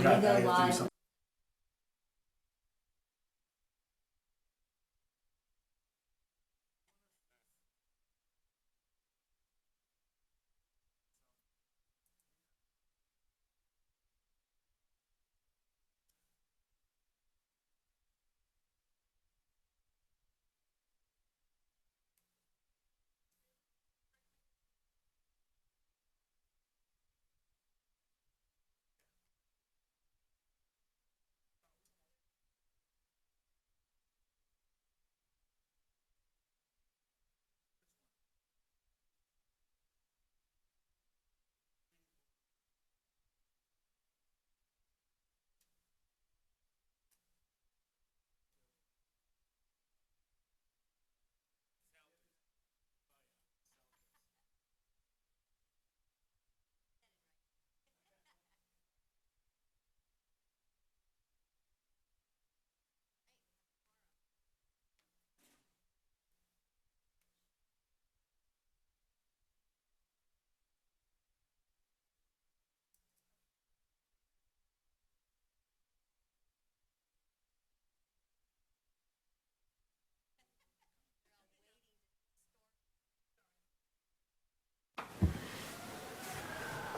We go live.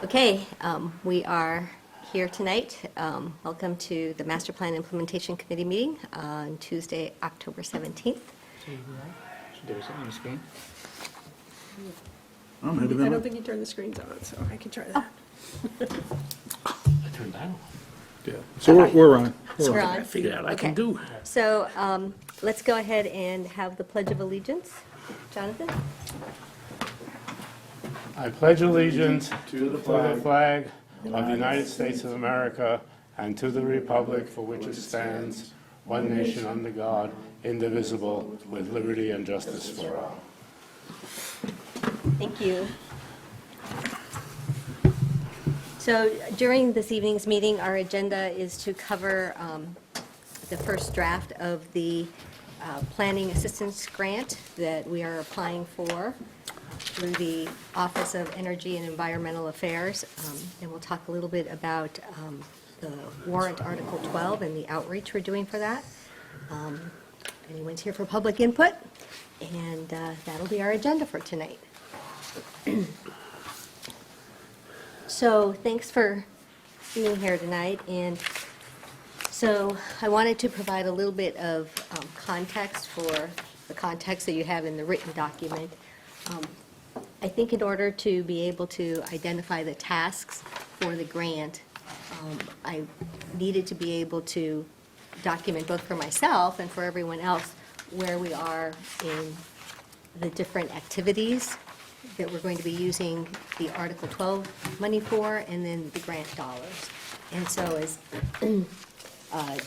Okay, we are here tonight. Welcome to the Master Plan Implementation Committee meeting on Tuesday, October 17th. Should there be something on the screen? I don't think you turned the screens on, so I can try that. I turned that on. Yeah, so we're on. We're I on. figured out I can Okay. do. So let's go ahead and have the Pledge of Allegiance. Jonathan? I pledge allegiance to the flag of the United States of America and to the republic for which it stands, one nation under God, indivisible, with liberty and justice for all. Thank you. So during this evening's meeting, our agenda is to cover the first draft of the planning assistance grant that we are applying for through the Office of Energy and Environmental Affairs. And we'll talk a little bit about the warrant Article 12 and the outreach we're doing for that. Anyone's here for public input, and that'll be our agenda for tonight. So thanks for being here tonight. And so I wanted to provide a little bit of context for the context that you have in the written document. I think in order to be able to identify the tasks for the grant, I needed to be able to document both for myself and for everyone else where we are in the different activities that we're going to be using the Article 12 money for, and then the grant dollars. And so as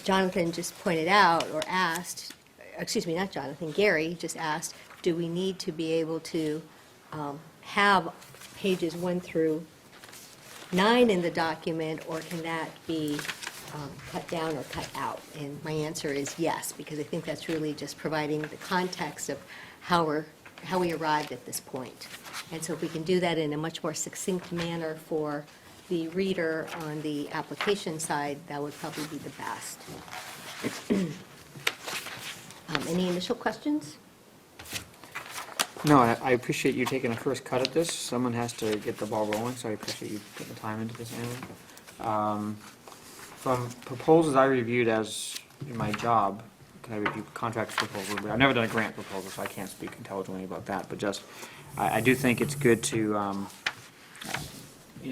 Jonathan just pointed out, or asked, excuse me, not Jonathan, Gary just asked, do we need to be able to have pages 1 through 9 in the document, or can that be cut down or cut out? And my answer is yes, because I think that's really just providing the context of how we arrived at this point. And so if we can do that in a much more succinct manner for the reader on the application side, that would probably be the best. Any initial questions? No, I appreciate you taking a first cut at this. Someone has to get the ball rolling, so I appreciate you putting the time into this, Anna. From proposals I reviewed as in my job, because I review contracts proposals, but I've never done a grant proposal, so I can't speak intelligently about that, but just, I do think it's good to,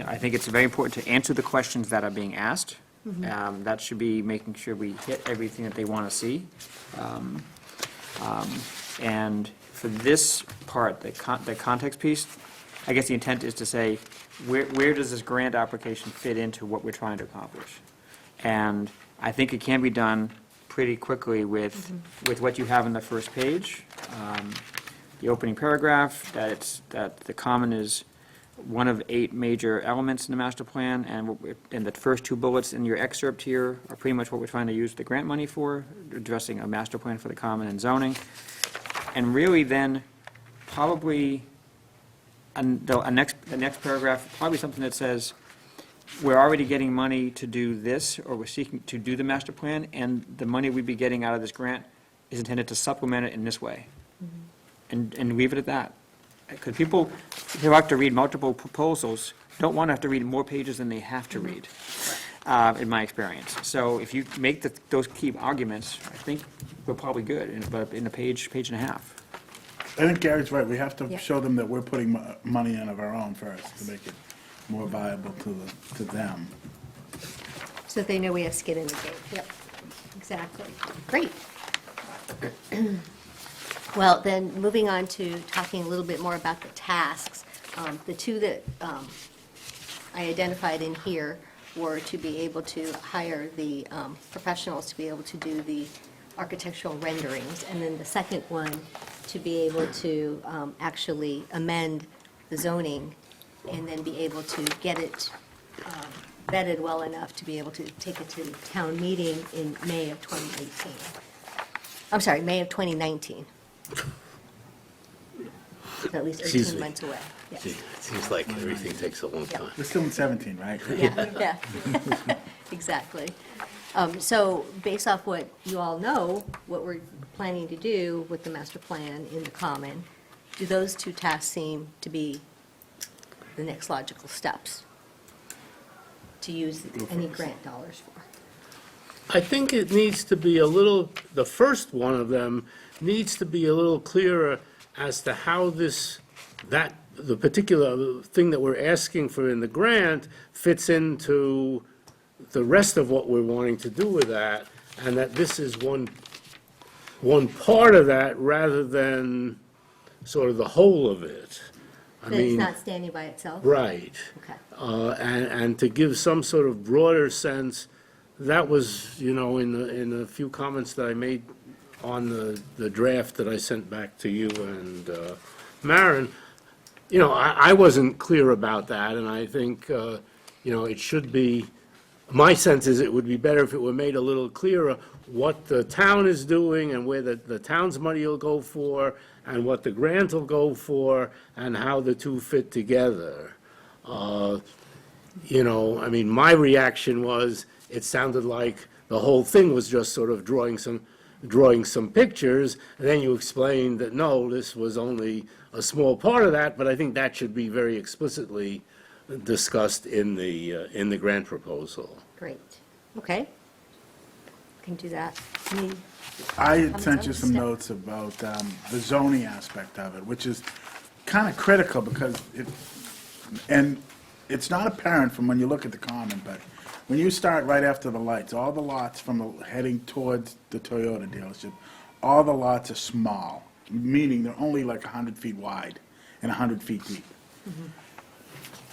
I think it's very important to answer the questions that are being asked. That should be making sure we hit everything that they want to see. And for this part, the context piece, I guess the intent is to say, where does this grant application fit into what we're trying to accomplish? And I think it can be done pretty quickly with what you have in the first page. The opening paragraph, that the common is one of 8 major elements in the master plan, and the first 2 bullets in your excerpt here are pretty much what we're trying to use the grant money for, addressing a master plan for the common and zoning. And really then, probably, the next paragraph, probably something that says, we're already getting money to do this, or we're seeking to do the master plan, and the money we'd be getting out of this grant is intended to supplement it in this way. And leave it at that. Because people who have to read multiple proposals don't want to have to read more pages than they have to read, in my experience. So if you make those key arguments, I think we're probably good in a page and a half. I think Gary's right. We have to Yep. show them that we're putting money in of our own first to make it more viable to them. So that they know we have skin in the game. Yep, exactly. Great. Well, then, moving on to talking a little bit more about the tasks. The two that I identified in here were to be able to hire the professionals to be able to do the architectural renderings, and then the second one, to be able to actually amend the zoning and then be able to get it vetted well enough to be able to take it to town meeting in May of 2018. I'm sorry, May of 2019. So at least Excuse 18 me. months away. Yes. Gee, it seems like everything takes a long time. We're still in 17, right? Yeah, exactly. So based off what you all know, what we're planning to do with the master plan in the common, do those two tasks seem to be the next logical steps to use any grant dollars for? I think it needs to be a little, the first one of them needs to be a little clearer as to how the particular thing that we're asking for in the grant fits into the rest of what we're wanting to do with that, and that this is one part of that rather than sort of the whole of it. I That it's mean, not standing by itself? right. Okay. And to give some sort of broader sense, that was, in a few comments that I made on the draft that I sent back to you and Maren, I wasn't clear about that, and I think, it should be, my sense is it would be better if it were made a little clearer what the town is doing and where the town's money will go for, and what the grant will go for, and how the two fit together. My reaction was, it sounded like the whole thing was just sort of drawing some pictures, and then you explained that, no, this was only a small part of that, but I think that should be very explicitly discussed in the grant proposal. Great. Okay. Can do that. I had sent you Thumbs up, some Steph? notes about the zoning aspect of it, which is kind of critical because it's not apparent from when you look at the common, but when you start right after the lights, all the lots heading towards the Toyota dealership, all the lots are small, meaning they're only like 100 feet wide and 100 feet deep.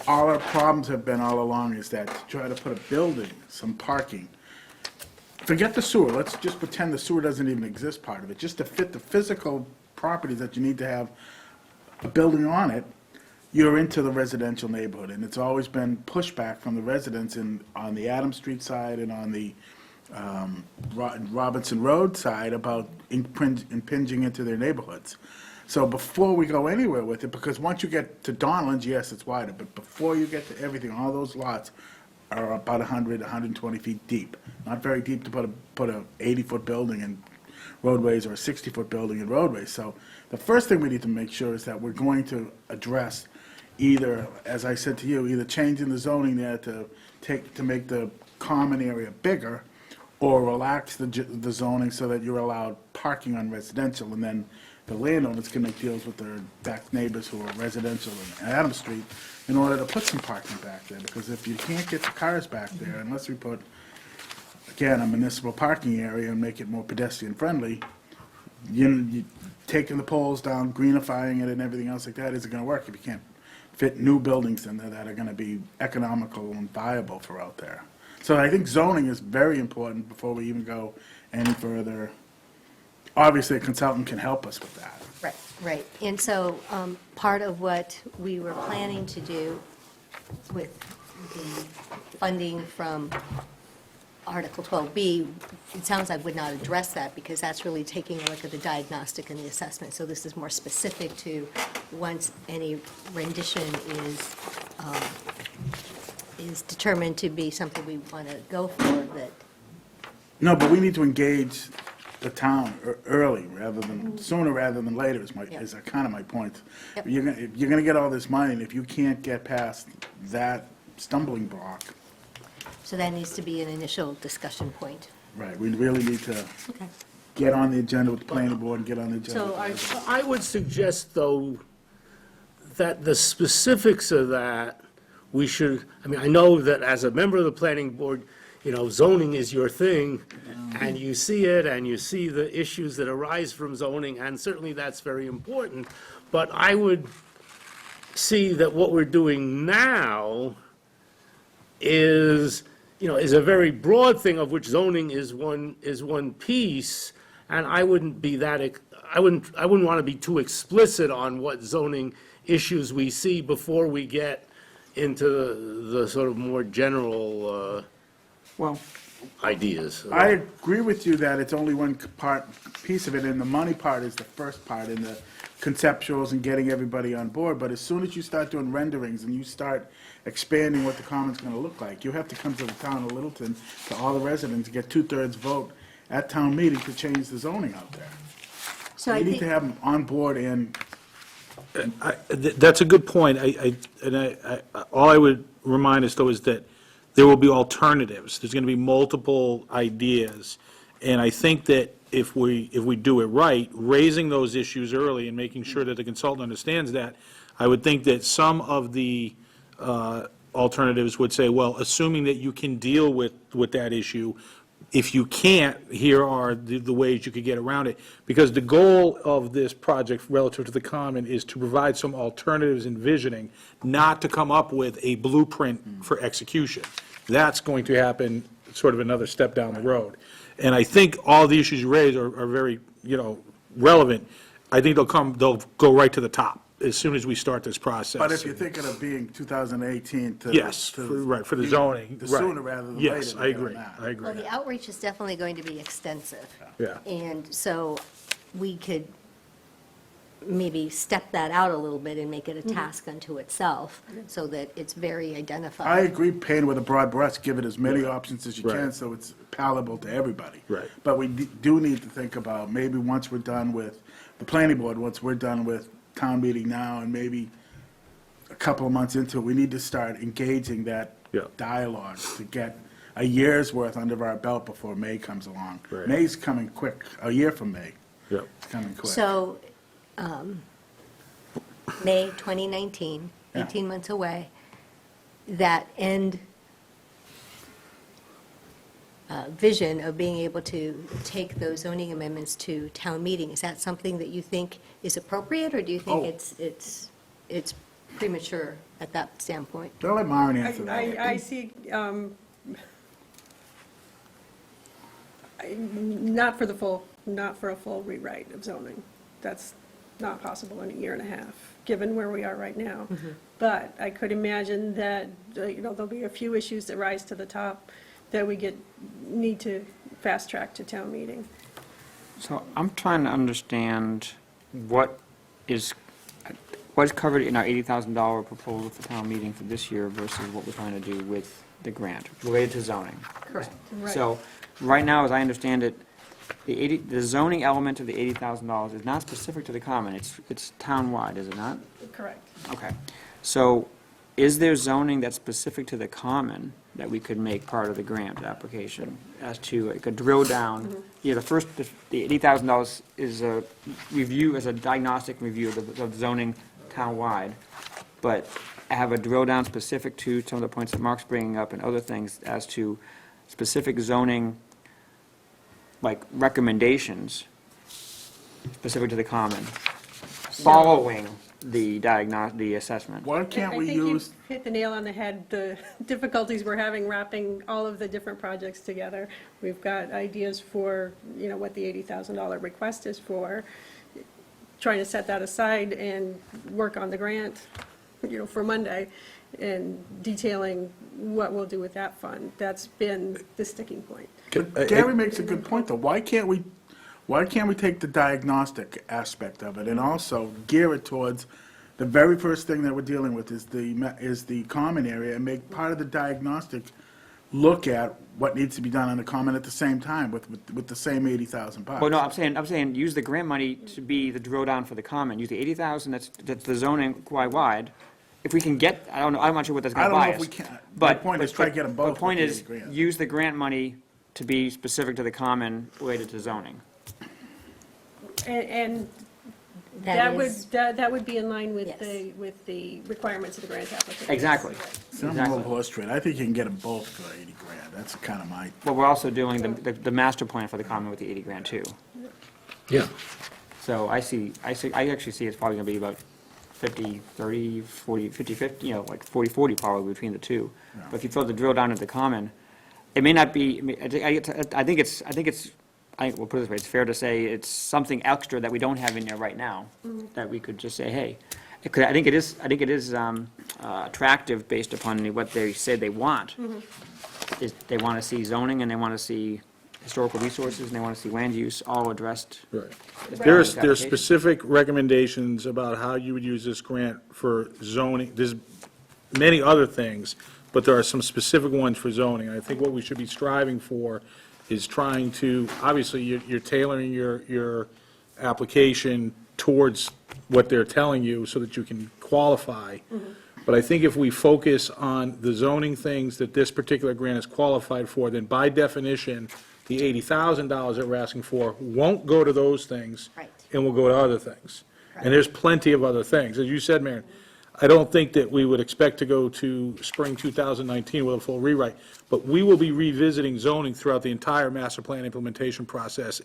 All our problems have been all along is that to try to put a building, some parking, forget the sewer, let's just pretend the sewer doesn't even exist part of it, just to fit the physical properties that you need to have a building on it, you're into the residential neighborhood, and it's always been pushback from the residents on the Adams Street side and on the Robinson Road side about impinging into their neighborhoods. So before we go anywhere with it, because once you get to Donlands, yes, it's wider, but before you get to everything, all those lots are about 100, 120 feet deep. Not very deep to put a 80-foot building in roadways or a 60-foot building in roadways. So the first thing we need to make sure is that we're going to address either, as I said to you, either changing the zoning there to make the common area bigger, or relax the zoning so that you're allowed parking on residential, and then the landowners can make deals with their back neighbors who are residential in Adams Street in order to put some parking back there, because if you can't get the cars back there, unless we put, again, a municipal parking area and make it more pedestrian friendly, you taking the poles down, greenifying it and everything else like that isn't gonna work if you can't fit new buildings in there that are gonna be economical and viable for out there. So I think zoning is very important before we even go any further. Obviously, a consultant can help us with that. Right, right. And so part of what we were planning to do with the funding from Article 12B, it sounds like would not address that, because that's really taking a look at the diagnostic and the assessment. So this is more specific to once any rendition is determined to be something we want to go for, that, No, but we need to engage the town early rather than, sooner rather than later is Yep. kind of my point. Yep. You're gonna get all this money, and if you can't get past that stumbling block, so that needs to be an initial discussion point. right, we really need to Okay. get on the agenda with the planning board and get on the agenda. So with our, I would suggest, though, that the specifics of that, we should, I mean, I know that as a member of the planning board, zoning is your thing, and you see it, and you see the issues that arise from zoning, and certainly that's very important. But I would see that what we're doing now is a very broad thing, of which zoning is one piece, and I wouldn't be I wouldn't want to be too explicit on what zoning issues we see before we get into the sort of more general Well, ideas. I agree with you that it's only one piece of it, and the money part is the first part, and the conceptuals and getting everybody on board. But as soon as you start doing renderings and you start expanding what the common's gonna look like, you have to come to the town of Littleton, to all the residents, get 2/3 vote at town meeting to change the zoning out there. so I You need think, to have them on board, and That's a good point. All I would remind us, though, is that there will be alternatives. There's going to be multiple ideas. And I think that if we do it right, raising those issues early and making sure that the consultant understands that, I would think that some of the alternatives would say, well, assuming that you can deal with that issue, if you can't, here are the ways you could get around it. Because the goal of this project relative to the common is to provide some alternatives and visioning, not to come up with a blueprint for execution. That's going to happen sort of another step down the road. And I think all the issues you raise are very, relevant. I think they'll go right to the top as soon as we start this process. but if you're thinking of being 2018 to. Yes, to- right, for the zoning, The right. sooner rather than later. Yes, to I get on agree, that. I agree. well, the outreach is definitely going to be extensive. Yeah. And so we could maybe step that out a little bit and make it a task unto itself, so that it's very identified. I agree, paint with a broad brush, give it as many options as you Right. can, so it's palatable to everybody. Right. But we do need to think about, maybe once we're done with the planning board, once we're done with town meeting now, and maybe a couple of months into it, we need to start engaging that Yeah. dialogue to get a year's worth under our belt before May comes along. Right. May's coming quick, a year from May, Yep. it's coming quick. So, May 2019, Yeah. 18 months away, that end vision of being able to take those zoning amendments to town meeting, is that something that you think is appropriate, or do you think Oh. it's premature at that standpoint? Don't let Myron answer that. I see, not for a full rewrite of zoning. That's not possible in a year and a half, given where we are right now. But I could imagine that, there'll be a few issues that rise to the top that we need to fast track to town meeting. so I'm trying to understand what is covered in our $80,000 proposal for town meeting for this year versus what we're trying to do with the grant related to zoning. Correct. Right. So, right now, as I understand it, the zoning element of the $80,000 is not specific to the common, it's town-wide, is it not? Correct. Okay. So, is there zoning that's specific to the common that we could make part of the grant application as to, like, a drill down? Yeah, the $80,000 is a review, as a diagnostic review of zoning town-wide, but have a drill down specific to some of the points that Mark's bringing up and other things as to specific zoning, like recommendations specific to the common, following the assessment. Why can't I we think you use, hit the nail on the head, the difficulties we're having wrapping all of the different projects together. We've got ideas for, what the $80,000 request is for, trying to set that aside and work on the grant, for Monday, and detailing what we'll do with that fund. That's been the sticking point. Gary makes a good point, though. Why can't we take the diagnostic aspect of it and also gear it towards the very first thing that we're dealing with is the common area, and make part of the diagnostic look at what needs to be done on the common at the same time with the same 80,000 bucks. Well, no, I'm saying, use the grant money to be the drill down for the common, use the 80,000, that's the zoning quite wide. If we can get, I'm not sure what that's I gonna don't buy know us. if we can. My But- point is but- try to get them both But point with is, 80 grand. use the grant money to be specific to the common related to zoning. And That is, that would be in line with Yes. the requirements of the grant application. Exactly. So I'm a little horse trade. I think you can get them both for 80 grand. That's kind of my, But we're also doing the master plan for the common with the 80 grand too. Yeah. So I actually see it's probably gonna be about 50, 30, 40, 50, 50, like 40, 40 probably between the two. But if you throw the drill down at the common, it may not be, I think we'll put it this way, it's fair to say it's something extra that we don't have in there right now, that we could just say, hey, I think it is attractive based upon what they said they want. Is they want to see zoning, and they want to see historical resources, and they want to see land use all addressed. Right. as part of this There's application. specific recommendations about how you would use this grant for zoning. There's many other things, but there are some specific ones for zoning. I think what we should be striving for is trying to, obviously, you're tailoring your application towards what they're telling you so that you can qualify. But I think if we focus on the zoning things that this particular grant is qualified for, then by definition, the $80,000 that we're asking for won't go to those things. Right. And will go to other things. And there's plenty of other things. As you said, Marion, I don't think that we would expect to go to spring 2019 with a full rewrite, but we will be revisiting zoning throughout the entire master plan implementation process,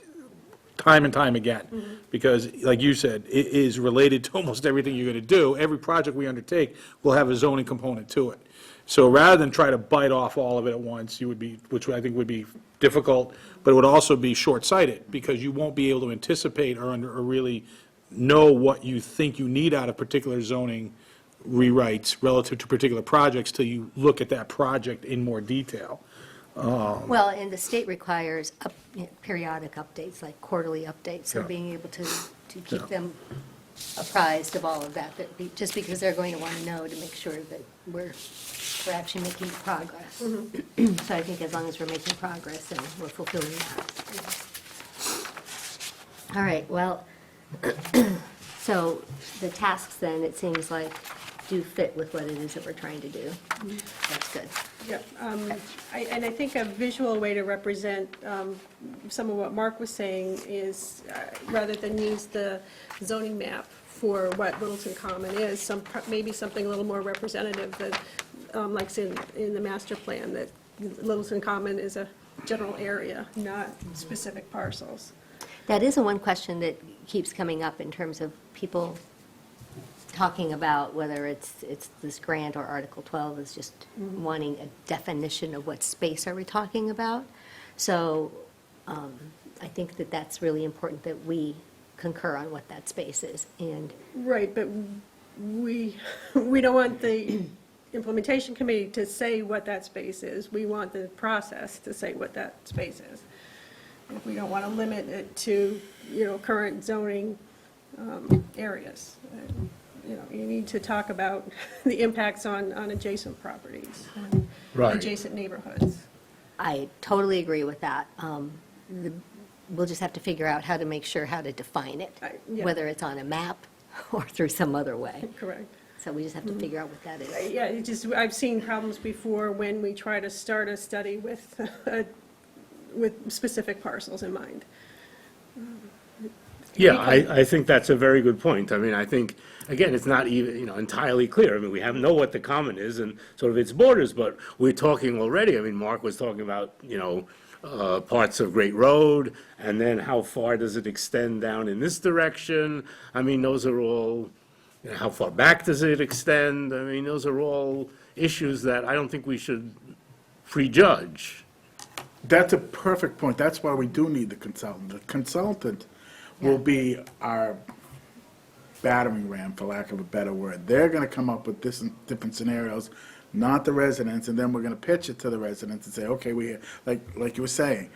time and time again. Because, like you said, it is related to almost everything you're going to do. Every project we undertake will have a zoning component to it. So rather than try to bite off all of it at once, you would be, which I think would be difficult, but it would also be short-sighted, because you won't be able to anticipate or really know what you think you need out of particular zoning rewrites relative to particular projects till you look at that project in more detail. well, and the state requires periodic updates, like quarterly updates, so Yeah. being able to keep them apprised of all of that, just because they're going to want to know to make sure that we're actually making progress. So I think as long as we're making progress, then we're fulfilling that. All right, well, so the tasks then, it seems like, do fit with what it is that we're trying to do. That's good. Yep, and I think a visual way to represent some of what Mark was saying is, rather than use the zoning map for what Littleton Common is, maybe something a little more representative that, like in the master plan, that Littleton Common is a general area, not specific parcels. That is the one question that keeps coming up in terms of people talking about whether it's this grant or Article 12 is just wanting a definition of what space are we talking about. So I think that that's really important that we concur on what that space is. And Right, but we don't want the implementation committee to say what that space is. We want the process to say what that space is. If we don't want to limit it to, current zoning areas. You need to talk about the impacts on adjacent properties, Right. adjacent neighborhoods. I totally agree with that. We'll just have to figure out how to make sure how to define it, Yeah. whether it's on a map or through some other way. Correct. So we just have to figure out what that is. Yeah, I've seen problems before when we try to start a study with specific parcels in mind. Yeah, I think that's a very good point. I mean, I think, again, it's not even, entirely clear. I mean, we know what the common is and sort of its borders, but we're talking already, I mean, Mark was talking about, parts of Great Road, and then how far does it extend down in this direction? I mean, those are all, how far back does it extend? I mean, those are all issues that I don't think we should prejudge. that's a perfect point. That's why we do need the consultant. The consultant will be our battering ram, for lack of a better word. They're gonna come up with different scenarios, not the residents, and then we're gonna pitch it to the residents and say, okay, like you were saying,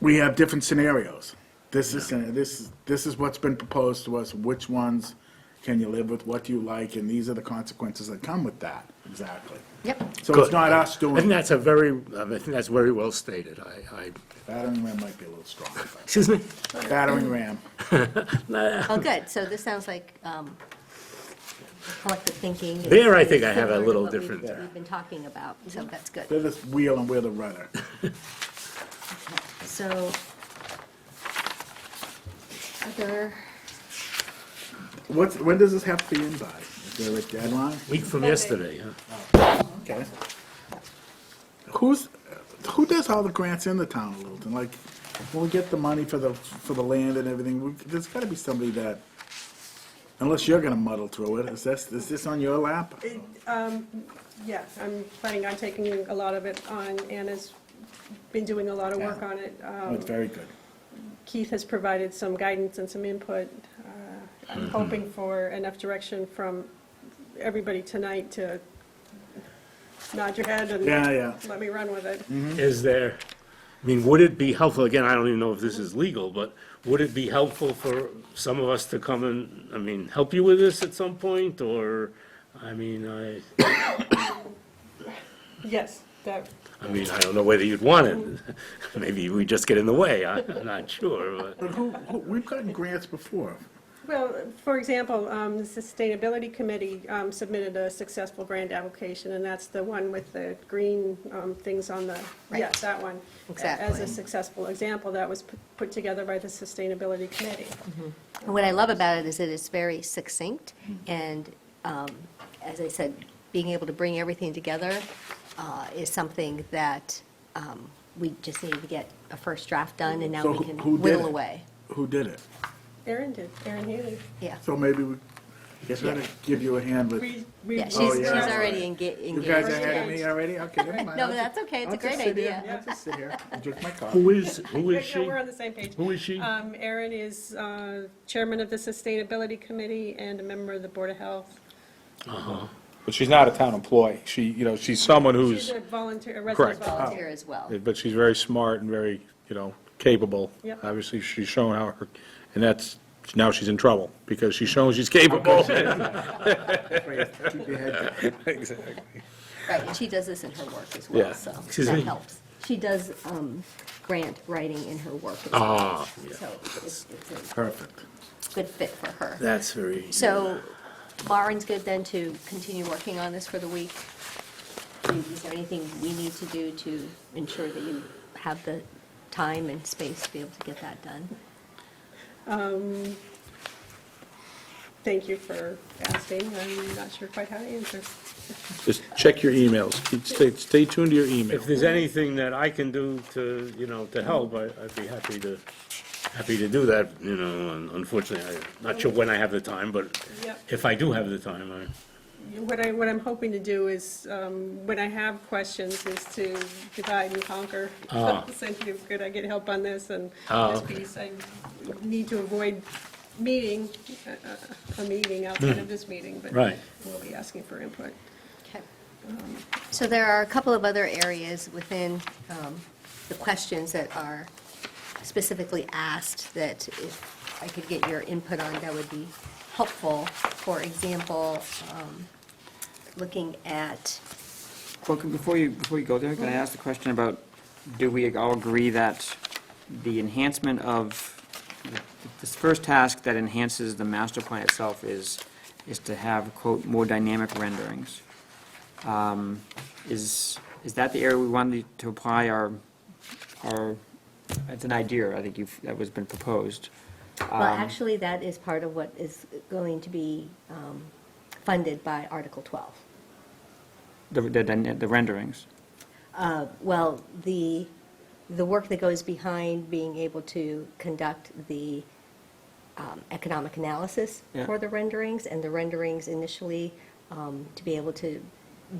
we have different scenarios. This is what's been proposed to us, which ones can you live with what you like, and these are the consequences that come with that, exactly. Yep. So it's Good. not us I think doing, that's I think that's very well stated. battering ram might be a little strong, but Excuse me? battering ram. Oh, good. So this sounds like collective thinking. is- There, I think is I have a similar to little what we've- different- We've been talking about, so that's good. They're the wheel and we're the rudder. So, other, When does this have to be in by? Is there a deadline? Week from yesterday, huh? Okay. Who does all the grants in the town of Littleton? Like, when we get the money for the land and everything, there's gotta be somebody that, unless you're gonna muddle through it, is this on your lap? Yeah, I'm planning on taking a lot of it on. Anna's been doing a lot of work Yeah. on it. Oh, it's very good. Keith has provided some guidance and some input. I'm hoping for enough direction from everybody tonight to nod your head and Yeah. let me run with it. Is there, I mean, would it be helpful, again, I don't even know if this is legal, but would it be helpful for some of us to come and, I mean, help you with this at some point, or, I mean, Yes, that, I don't know whether you'd want it. Maybe we just get in the way, I'm not sure, but. But we've gotten grants before. well, for example, the Sustainability Committee submitted a successful grant application, and that's the one with the green things on the, Right. yes, that one. Exactly. As a successful example, that was put together by the Sustainability Committee. and what I love about it is that it's very succinct, and as I said, being able to bring everything together is something that we just need to get a first draft done, and now So we who can did whittle it? away. Who did it? Erin did, Erin Haley. Yeah. So maybe we gotta give you a hand with, Yeah, she's Oh, yeah. already you engaged. guys are ahead of me already? Okay, never mind. No, that's okay, it's a great idea. I'll just sit here and drink my coffee. Who is Yeah, she? We're on the same page. Who is she? Erin is chairman of the Sustainability Committee and a member of the Board of Health. But she's not a town employee. She's someone She's who's, a volunteer, a resident Correct. volunteer. Volunteer as well. but she's very smart and very, capable. Yep. Obviously, she's shown and now she's in trouble, because she's shown she's capable. Keep your head down. Exactly. Right, and she does this in her work as well, Yeah. so Excuse that me? helps. She does grant writing in her work as Ah, well. So it's a Perfect. good fit for her. That's very. So Lauren's good then to continue working on this for the week? Is there anything we need to do to ensure that you have the time and space to be able to get that done? Thank you for asking. I'm not sure quite how to answer. Just check your emails. Stay tuned to your email. If there's anything that I can do to, to help, I'd be happy to do that, and unfortunately, I'm not sure when I have the time, but Yep. if I do have the time, What I'm hoping to do is, when I have questions, is to divide and conquer. Ah. So could I get help on this and Ah, this okay. piece? I need to avoid meeting, a meeting outside of this meeting, but Right. we'll be asking for input. Okay. So there are a couple of other areas within the questions that are specifically asked that if I could get your input on, that would be helpful. For example, looking at, Well, before you go there, can I ask the question about, do we all agree that the enhancement of, this first task that enhances the master plan itself is to have, quote, more dynamic renderings? Is that the area we wanted to apply our, it's an idea, I think that was been proposed. well, actually, that is part of what is going to be funded by Article 12. The renderings. Well, the work that goes behind being able to conduct the economic analysis Yeah. for the renderings, and the renderings initially to be able to,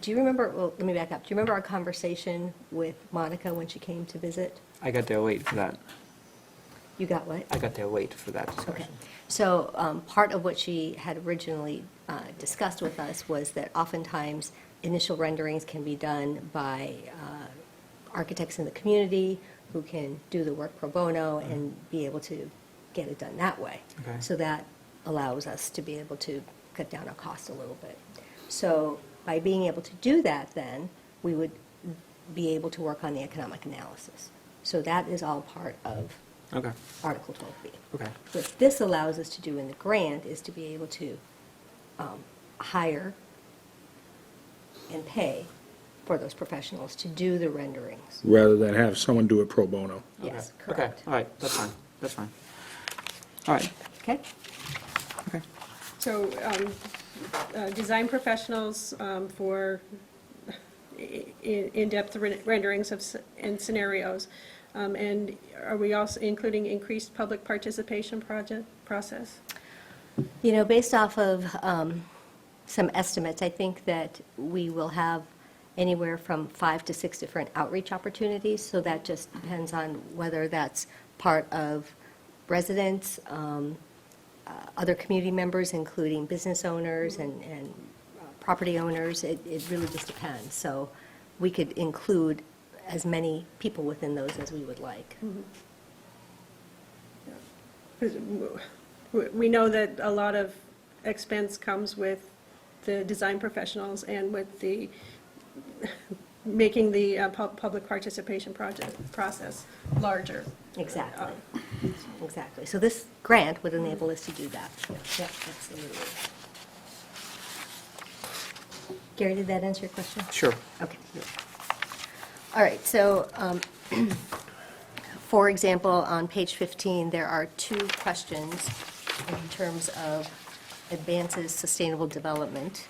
do you remember, well, let me back up. Do you remember our conversation with Monica when she came to visit? I got there late for that. You got what? I got there late for that Okay. discussion. So part of what she had originally discussed with us was that oftentimes initial renderings can be done by architects in the community who can do the work pro bono and be able to get it done that way. Okay. So that allows us to be able to cut down our costs a little bit. So by being able to do that, then, we would be able to work on the economic analysis. So that is all part of Okay, Article 12B. okay. What this allows us to do in the grant is to be able to hire and pay for those professionals to do the renderings. Rather than have someone do it pro bono. Yes, Okay. correct. Okay, all right, that's fine, that's fine. All right, Okay? okay. So, design professionals for in-depth renderings and scenarios. And are we also including increased public participation process? You know, based off of some estimates, I think that we will have anywhere from 5 to 6 different outreach opportunities, so that just depends on whether that's part of residents, other community members, including business owners and property owners. It really just depends. So we could include as many people within those as we would like. 'Cause we know that a lot of expense comes with the design professionals and with the, making the public participation process larger. Exactly, exactly. So this grant would enable us to do that. Yep, absolutely. Gary, did that answer your question? Sure. Okay. All right, so, for example, on page 15, there are 2 questions in terms of advances sustainable development.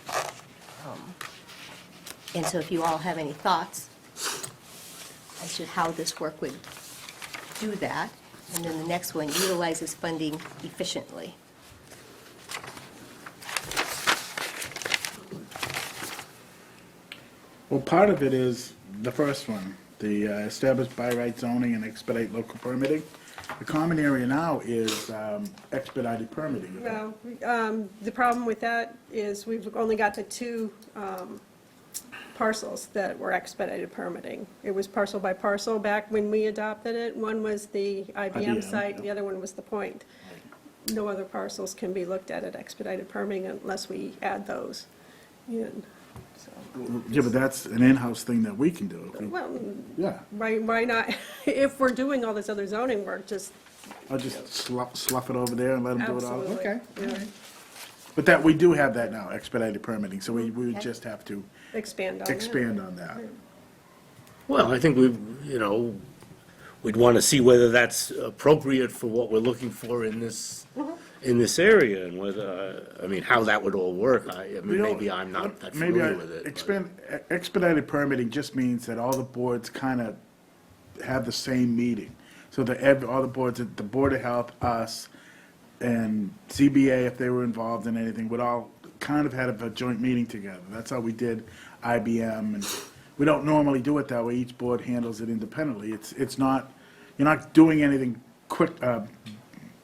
And so if you all have any thoughts as to how this work would do that. And then the next one, utilizes funding efficiently. Well, part of it is the first one, the establish by right zoning and expedite local permitting. The common area now is expedited permitting. Well, the problem with that is we've only got the 2 parcels that were expedited permitting. It was parcel by parcel back when we adopted it. One was the IBM IBM, site, yeah. the other one was the Point. No other parcels can be looked at expedited permitting unless we add those in. So, Yeah, but that's an in-house thing that we can do. If we- well, Yeah, why not? If we're doing all this other zoning work, just I'll just slough it over there and let them do it all. absolutely. Okay. Yeah. But that, we do have that now, expedited permitting, so we would Okay. just have to Expand on that. expand on that. Well, I think we'd want to see whether that's appropriate for what we're looking for in this area, and whether, I mean, how that would all work. I mean, You know, maybe I'm not that maybe familiar with it. but- Expedited permitting just means that all the boards kind of have the same meeting. So that all the boards, the Board of Health, us, and ZBA, if they were involved in anything, would all kind of have a joint meeting together. That's how we did IBM, and we don't normally do it that way. Each board handles it independently. It's not, you're not doing anything quick,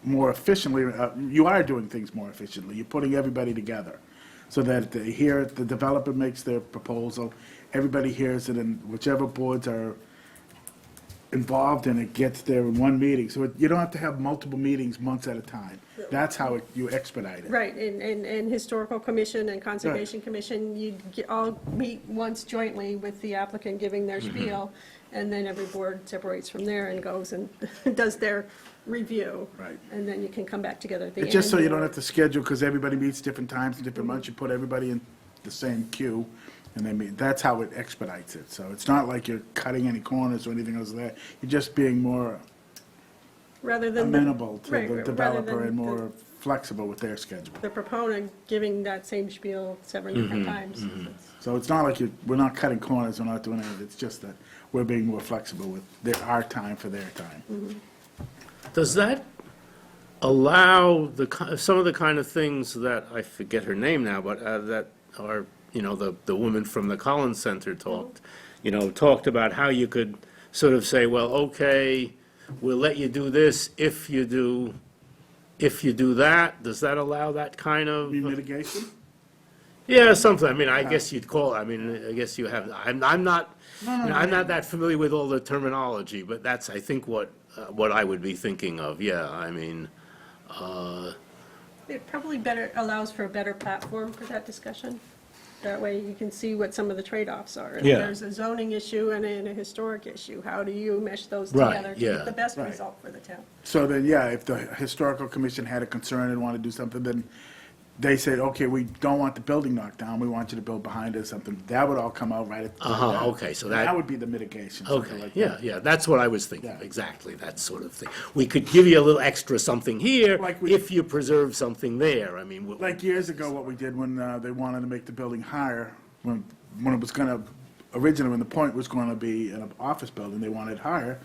more efficiently. You are doing things more efficiently. You're putting everybody together so that the developer makes their proposal, everybody hears it, and whichever boards are involved in it gets there in one meeting. So you don't have to have multiple meetings months at a time. That's how you expedite it. Right, and Historical Commission and Conservation Commission, you all meet once jointly with the applicant giving their spiel, and then every board separates from there and goes and does their review. Right. And then you can come back together at the end. It's just so you don't have to schedule, because everybody meets different times and different months. You put everybody in the same queue, and then that's how it expedites it. So it's not like you're cutting any corners or anything else like that. You're just being more Rather than amenable to right, the rather developer than and more flexible with their schedule. the proponent giving that same spiel 7 different times. So it's not like we're not cutting corners, we're not doing anything. It's just that we're being more flexible with our time for their time. Does that allow some of the kind of things that, I forget her name now, but that are, the woman from the Collins Center talked about how you could sort of say, well, okay, we'll let you do this if you do that. Does that allow that kind of? Mitigation? Yeah, something. I mean, I guess you'd call it, I guess you have, I'm not, I'm not that familiar with all the terminology, but that's, I think, what I would be thinking of, yeah, I mean, It probably better, allows for a better platform for that discussion. That way you can see what some of the trade-offs are. If Yeah. there's a zoning issue and a historic issue, how do you mesh those Right, together to yeah. get the best Right. result for the town? So then, yeah, if the historical commission had a concern and wanted to do something, then they said, okay, we don't want the building knocked down, we want you to build behind it or something, that would all come out right at. Okay, so that. That would be the mitigation, something Okay, like yeah, that. yeah, that's what I was thinking, Yeah. exactly, that sort of thing. We could give you a little extra something here Like we- if you preserve something there, I mean. Like years ago, what we did when they wanted to make the building higher, when it was gonna, originally, when the point was gonna be an office building, they wanted higher.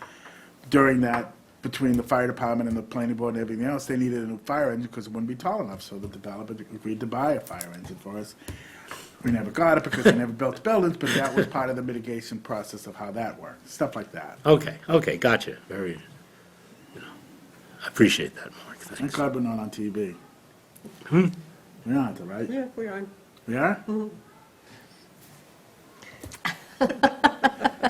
During that, between the fire department and the planning board and everything else, they needed a new fire engine because it wouldn't be tall enough, so the developer agreed to buy a fire engine for us. We never got it because we never built the buildings, but that was part of the mitigation process of how that worked, stuff like that. Okay, gotcha, very, I appreciate that, Mark, I'm thanks. glad we're not on TV. We're not, right? Yeah, we're on. We are?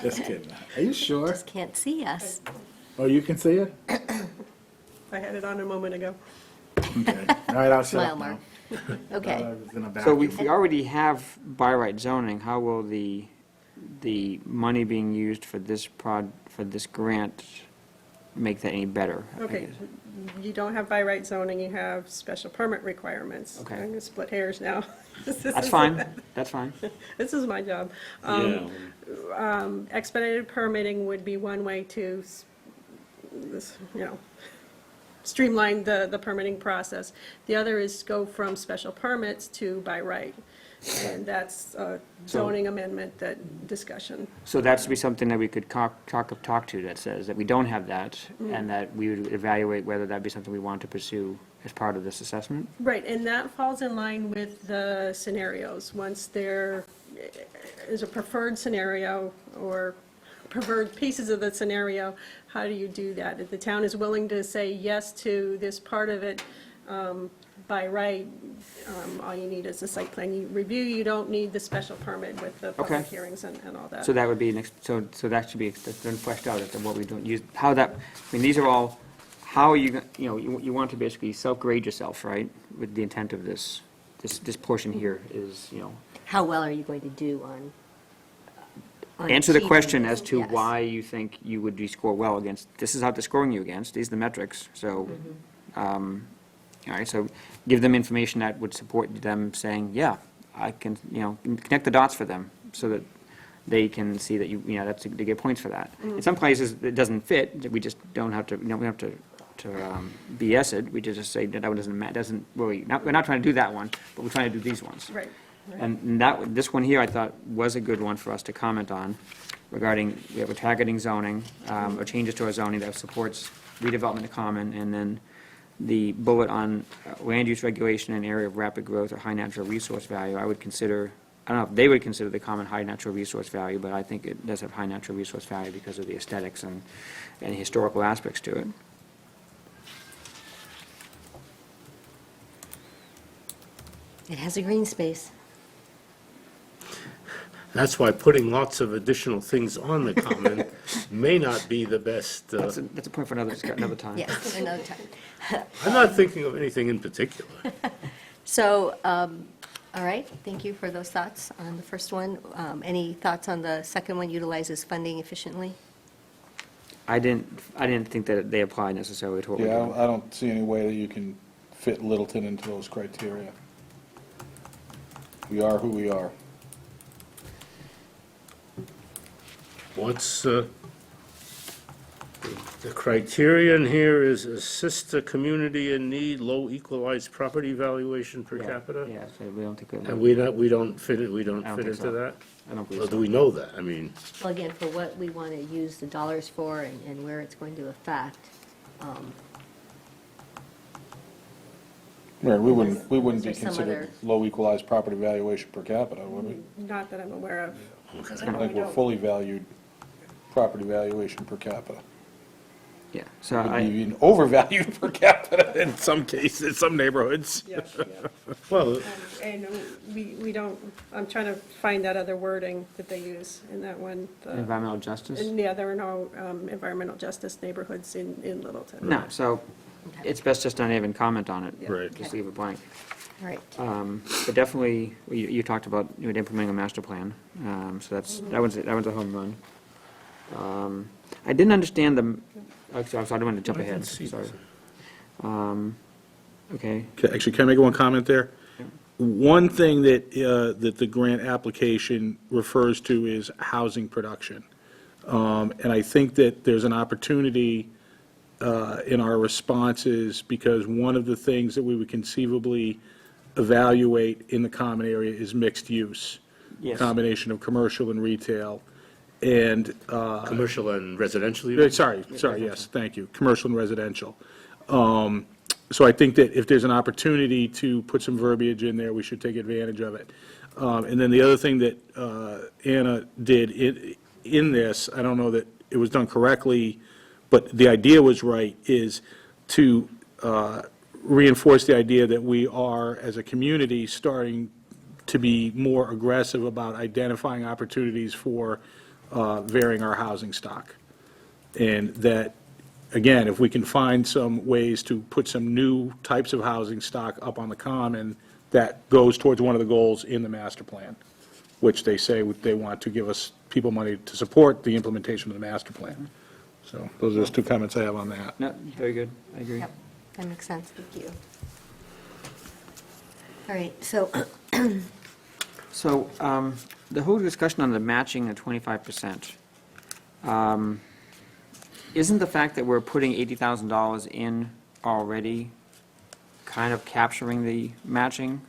Just kidding. Are you sure? Just can't see us. Oh, you can see it? I had it on a moment ago. Okay. All right, I'll shut Smile, up now. Mark. Thought Okay. I was in a So vacuum. we already have by right zoning, how will the money being used for this for this grant make that any better? I Okay, guess? you don't have by right zoning, you have special permit requirements. Okay. I'm gonna split hairs now. That's fine, that's fine. This is my job. Expedited permitting would be one way to, streamline the permitting process. The other is go from special permits to by right. And that's a zoning amendment, that discussion. So that's to be something that we could talk to that says that we don't have that, and that we would evaluate whether that'd be something we want to pursue as part of this assessment? Right, and that falls in line with the scenarios. Once there is a preferred scenario or preferred pieces of the scenario, how do you do that? If the town is willing to say yes to this part of it by right, all you need is a site plan review. You don't need the special permit with the public Okay. hearings and all that. So that would be, so that should be then fleshed out as to what we don't use, how that, I mean, these are all, how are you, you want to basically self-grade yourself, right? With the intent of this portion here is, How well are you going to do on answer the achieving question this? as to Yes. why you think you would be score well against, this is how they're scoring you against, these are the metrics, so, all right, so give them information that would support them saying, yeah, I can, connect the dots for them, so that they can see that that's, they get points for that. In some places, it doesn't fit, we just don't have to, we don't have to BS it, we just say that doesn't really, we're not trying to do that one, but we're trying to do these ones. Right. Right. And this one here, I thought, was a good one for us to comment on regarding, we have a targeting zoning, or changes to our zoning that supports redevelopment of common, and then the bullet on land use regulation in an area of rapid growth or high natural resource value, I would consider, I don't know if they would consider the common high natural resource value, but I think it does have high natural resource value because of the aesthetics and historical aspects to it. It has a green space. That's why putting lots of additional things on the common may not be the best. That's a point for another time. Yes, another time. I'm not thinking of anything in particular. So, all right, thank you for those thoughts on the first one. Any thoughts on the second one, utilizes funding efficiently? I didn't think that they apply necessarily to what we're Yeah, doing. I don't see any way that you can fit Littleton into those criteria. We are who we are. What's, the criterion here is assist a community in need, low equalized property valuation per capita? Yeah, so we don't think. And we don't fit it, we don't I don't fit think into so. that? I don't Or believe do so. we know that? I mean, Well, again, for what we want to use the dollars for and where it's going to affect. Right, we wouldn't Is be there some considered other- low equalized property valuation per capita, would we? Not that I'm aware of. I think we're fully valued property valuation per capita. Yeah, so Would I, be even overvalued per capita in some cases, some neighborhoods. Yeah, yeah. well, And we don't, I'm trying to find that other wording that they use in that one. environmental justice? And yeah, there are no environmental justice neighborhoods in Littleton. No, so it's best just not even comment on it. Right. Just leave it blank. All right. But definitely, you talked about, implementing a master plan, so that one's a home run. I didn't understand sorry, I didn't want to jump I didn't ahead, see sorry. this. Okay, Actually, can I make one comment there? One thing that the grant application refers to is housing production. And I think that there's an opportunity in our responses, because one of the things that we would conceivably evaluate in the common area is mixed use. Yes. Combination of commercial and retail. And Commercial and residential, you mean? Sorry, yes, thank you, commercial and residential. So I think that if there's an opportunity to put some verbiage in there, we should take advantage of it. And then the other thing that Anna did in this, I don't know that it was done correctly, but the idea was right, is to reinforce the idea that we are, as a community, starting to be more aggressive about identifying opportunities for varying our housing stock. And that, again, if we can find some ways to put some new types of housing stock up on the common, that goes towards one of the goals in the master plan, which they say they want to give us people money to support the implementation of the master plan. So those are just two comments I have on that. no, very good, I agree. Yep, that makes sense, thank you. All right, so, So, the whole discussion on the matching of 25%, isn't the fact that we're putting $80,000 in already kind of capturing the matching?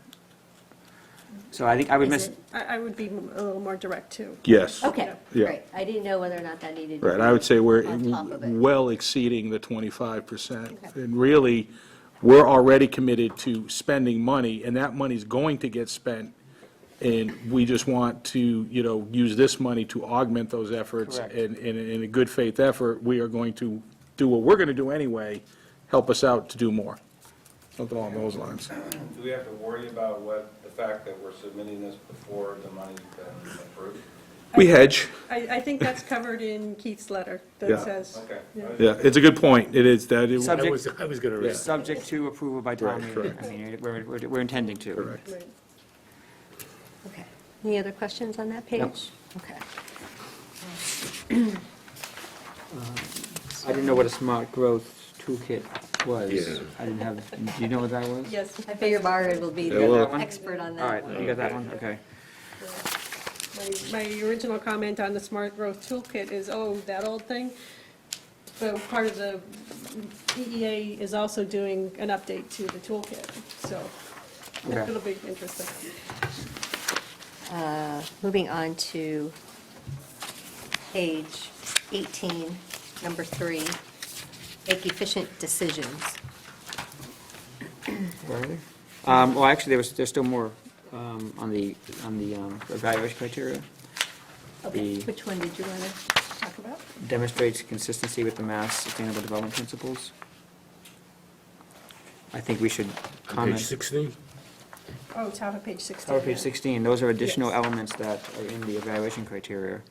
So I think I would Is miss, it? I would be a little more direct, too. Yes. okay, Yeah. great. I didn't know whether or not that needed to Right, be I would say we're on top of it. well exceeding the 25%. Okay. And really, we're already committed to spending money, and that money's going to get spent, and we just want to, use this money to augment those efforts. Correct. And in a good faith effort, we are going to do what we're going to do anyway, help us out to do more. Something along those lines. Do we have to worry about the fact that we're submitting this before the money's been approved? We hedge. I think that's covered in Keith's letter Yeah. that says. Okay. Yeah. Yeah, it's a good point. It is that. Subject- I was going to raise. subject to approval by town Right, meeting. correct. I mean, we're intending to. Correct. Right. Okay. Any other questions on that page? No. Okay. I didn't know what a smart growth toolkit was. Yeah. I didn't have, do you know what that was? Yes. I figure Barb will be You got that the one? expert on All that right, one. you got that one, okay. My original comment on the Smart Growth Toolkit is, oh, that old thing. But part of the EEA is also doing an update to the toolkit, so Okay. it'll be interesting. Moving on to page 18, number 3, make efficient decisions. Where are they? Well, actually, there's still more on the evaluation criteria. Okay, The- which one did you want to talk about? Demonstrates consistency with the Mass Sustainable Development Principles. I think we should comment. Page 16? Oh, top of page 16. Oh, page 16, those are additional Yes. elements that are in the evaluation criteria.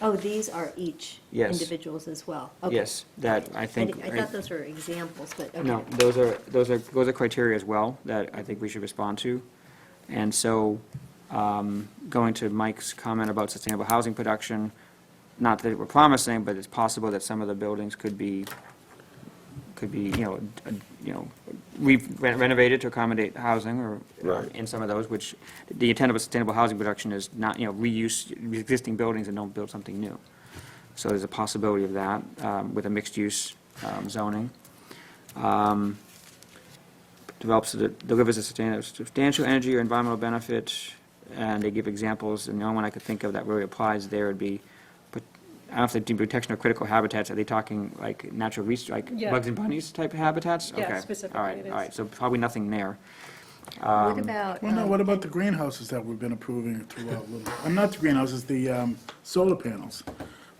Oh, these are each Yes. individuals as well? Okay. Yes, that I I think. thought those were examples, but, okay. No, those are criteria as well that I think we should respond to. And so, going to Mike's comment about sustainable housing production, not that we're promising, but it's possible that some of the buildings could be, renovated to accommodate housing or in some of those, which the intent of a sustainable housing production is not, reuse existing buildings and don't build something new. So there's a possibility of that with a mixed-use zoning. Delivers a substantial energy or environmental benefit, and they give examples, and the only one I could think of that really applies there would be, but I don't know if they do protection of critical habitats, are they talking like natural like Yeah. bugs and bunnies type habitats? Yeah, Okay. specifically All right, it all right, is. so probably nothing there. What about, Well, no, what about the greenhouses that we've been approving throughout Little? Not the greenhouses, the solar panels.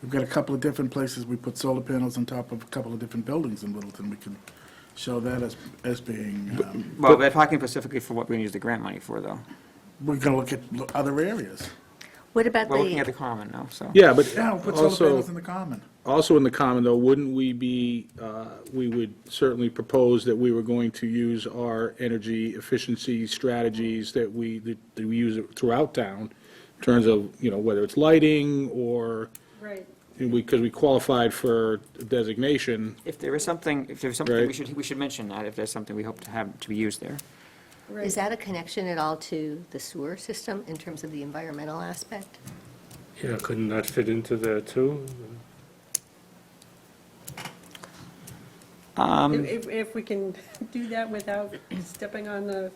We've got a couple of different places we put solar panels on top of a couple of different buildings in Littleton. We can show that as being, Well, they're talking specifically for what we use the grant money for, though. we're gonna look at other areas. what about We're looking at the the, common now, so. Yeah, but Yeah, we'll put solar also, panels in the common. also in the common, though, wouldn't we be, we would certainly propose that we were going to use our energy efficiency strategies that we use throughout town, in terms of, whether it's lighting or, Right. because we qualified for designation. If there is something, Right. we should mention that, if there's something we hope to have, to be used there. Right. Is that a connection at all to the sewer system in terms of the environmental aspect? Yeah, couldn't that fit into there too? If we can do that without stepping on the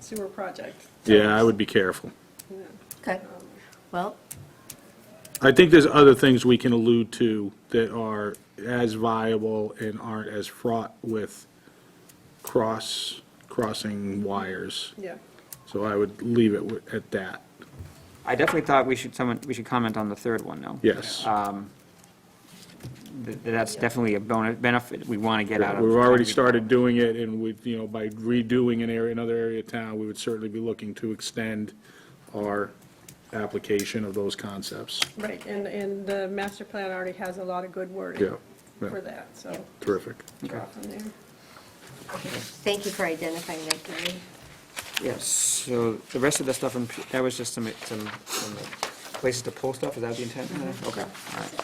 sewer project. Yeah, I would be careful. Yeah. Okay, well, I think there's other things we can allude to that are as viable and aren't as fraught with crossing wires. Yeah. So I would leave it at that. I definitely thought we should comment on the third one, though. Yes. That's definitely a benefit we want to get out of. We've already started doing it, and we, by redoing another area of town, we would certainly be looking to extend our application of those concepts. Right, and the master plan already has a lot of good wording Yeah. for that, so Terrific. draw from there. thank you for identifying that, Gary. Yes, so the rest of the stuff, that was just some places to pull stuff, is that the intent? Okay, all right,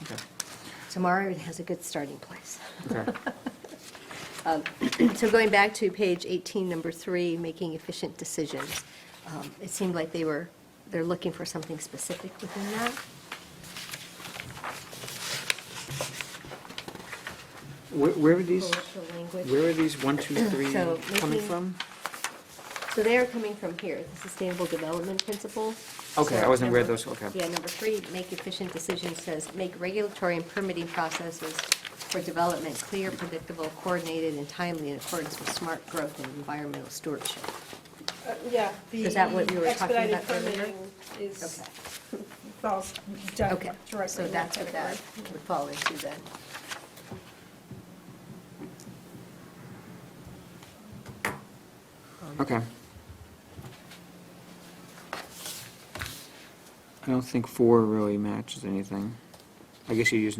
okay. Tomorrow it has a good starting place. Okay. So going back to page 18, number 3, making efficient decisions, it seemed like they're looking for something specific within that. Where are these, Pull up the language. where are these 1, 2, 3 So coming making- from? So they are coming from here, the Sustainable Development Principle. Okay, I So wasn't aware of number- those, okay. Yeah, number 3, make efficient decisions, says, make regulatory and permitting processes for development clear, predictable, coordinated, and timely in accordance with smart growth and environmental stewardship. Yeah. Is that what we were talking about Expedited earlier? permitting is, Okay, falls okay, directly so in that's that what that category. would fall into then. Okay. I don't think 4 really matches anything. I guess you use,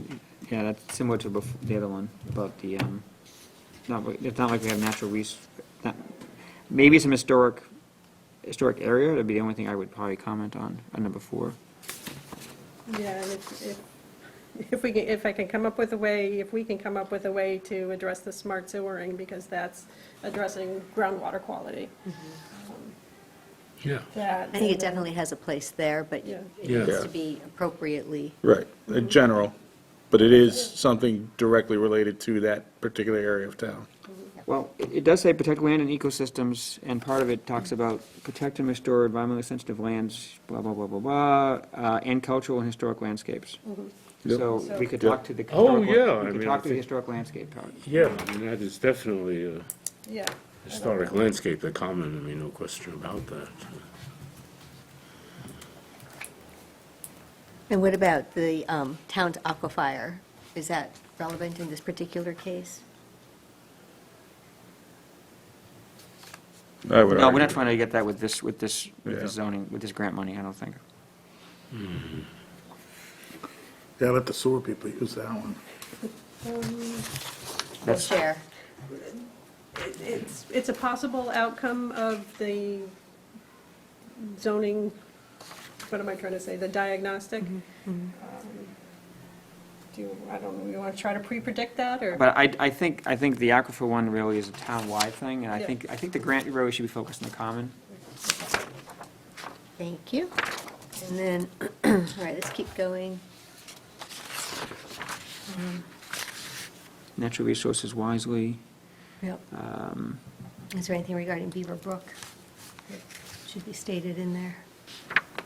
yeah, that's similar to the other one, about the, it's not like we have natural maybe some historic area, that'd be the only thing I would probably comment on number 4. Yeah, and if I can come up with a way, if we can come up with a way to address the smart sewering, because that's addressing groundwater quality. Yeah. That. I think it definitely has a place there, but Yeah. it Yeah. needs to be appropriately. Right, in general, but it is something directly related to that particular area of town. Well, it does say protect land and ecosystems, and part of it talks about protect and restore environmentally sensitive lands, blah, blah, blah, blah, blah, and cultural and historic landscapes. Yep. So we could talk to the. Oh, historic- yeah, I We could mean, talk I to the think- historic landscape part. Yeah, I mean, that is definitely a Yeah. historic landscape, the common, I mean, no question about that. And what about the town's aquifer? Is that relevant in this particular case? I would No, we're argue. not trying to get that with this Yeah. zoning, with this grant money, I don't think. Yeah, let the sewer people use that one. That's- Share. It's a possible outcome of the zoning, what am I trying to say, the diagnostic? I don't know, you want to try to pre-predict that, or? But I think the aquifer one really is a town-wide thing, and I Yeah. think the grant really should be focused on the common. Thank you. And then, all right, let's keep going. Natural resources wisely. Yep. Is there anything regarding Beaver Brook that should be stated in there?